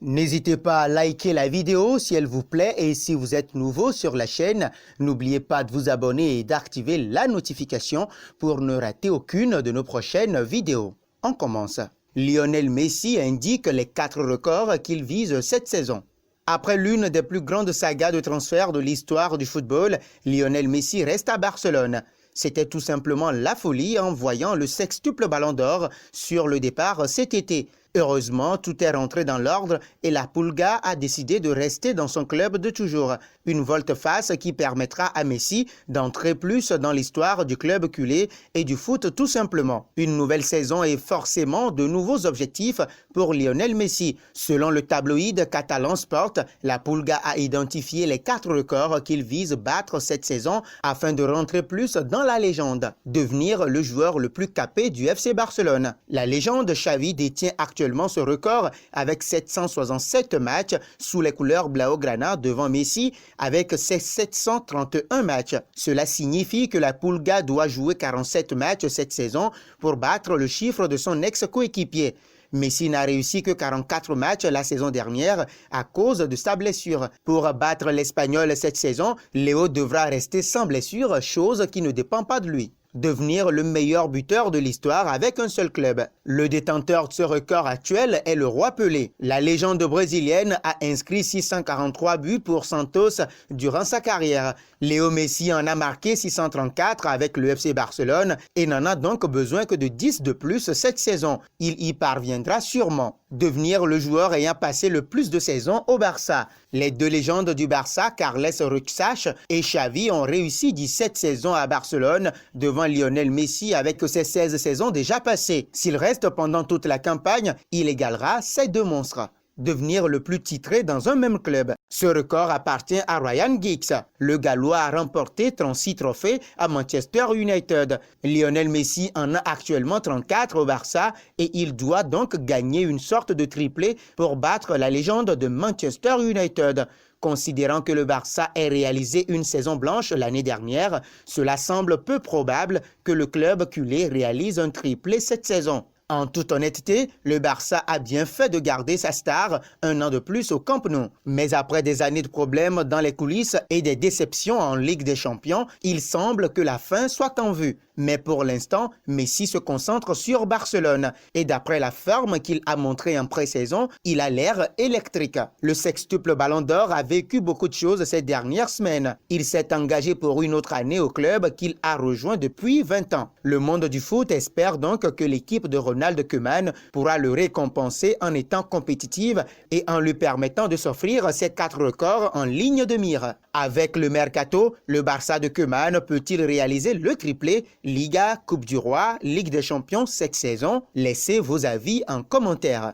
N'hésitez pas à liker la vidéo si elle vous plaît et si vous êtes nouveau sur la chaîne, n'oubliez pas de vous abonner et d'activer la notification pour ne rater aucune de nos prochaines vidéos. On commence. Lionel Messi indique les 4 records qu'il vise cette saison. Après l'une des plus grandes sagas de transfert de l'histoire du football, Lionel Messi reste à Barcelone. C'était tout simplement la folie en voyant le sextuple ballon d'or sur le départ cet été. Heureusement, tout est rentré dans l'ordre et la Pulga a décidé de rester dans son club de toujours. Une volte-face qui permettra à Messi d'entrer plus dans l'histoire du club culé et du foot tout simplement. Une nouvelle saison et forcément de nouveaux objectifs pour Lionel Messi. Selon le tabloïd catalan Sport, la Pulga a identifié les 4 records qu'il vise battre cette saison afin de rentrer plus dans la légende. Devenir le joueur le plus capé du FC Barcelone. La légende Xavi détient actuellement ce record avec 767 matchs sous les couleurs Blaugrana devant Messi avec ses 731 matchs. Cela signifie que la Pulga doit jouer 47 matchs cette saison pour battre le chiffre de son ex-coéquipier. Messi n'a réussi que 44 matchs la saison dernière à cause de sa blessure. Pour battre l'Espagnol cette saison, Léo devra rester sans blessure, chose qui ne dépend pas de lui. Devenir le meilleur buteur de l'histoire avec un seul club. Le détenteur de ce record actuel est le roi Pelé. La légende brésilienne a inscrit 643 buts pour Santos durant sa carrière. Léo Messi en a marqué 634 avec le FC Barcelone et n'en a donc besoin que de 10 de plus cette saison. Il y parviendra sûrement. Devenir le joueur ayant passé le plus de saisons au Barça. Les 2 légendes du Barça, Carles Ruxach et Xavi, ont réussi 17 saisons à Barcelone devant Lionel Messi avec ses 16 saisons déjà passées. S'il reste pendant toute la campagne, il égalera ces 2 monstres. Devenir le plus titré dans un même club. Ce record appartient à Ryan Giggs. Le Gallois a remporté 36 trophées à Manchester United. Lionel Messi en a actuellement 34 au Barça et il doit donc gagner une sorte de triplé pour battre la légende de Manchester United. Considérant que le Barça ait réalisé une saison blanche l'année dernière, cela semble peu probable que le club culé réalise un triplé cette saison. En toute honnêteté, le Barça a bien fait de garder sa star un an de plus au Camp Nou. Mais après des années de problèmes dans les coulisses et des déceptions en Ligue des Champions, il semble que la fin soit en vue. Mais pour l'instant, Messi se concentre sur Barcelone. Et d'après la forme qu'il a montrée en pré-saison, il a l'air électrique. Le sextuple ballon d'or a vécu beaucoup de choses ces dernières semaines. Il s'est engagé pour une autre année au club qu'il a rejoint depuis 20 ans. Le monde du foot espère donc que l'équipe de Ronald Koeman pourra le récompenser en étant compétitive et en lui permettant de s'offrir ses 4 records en ligne de mire. Avec le Mercato, le Barça de Koeman peut-il réaliser le triplé Liga, Coupe du Roi, Ligue des Champions cette saison? Laissez vos avis en commentaire.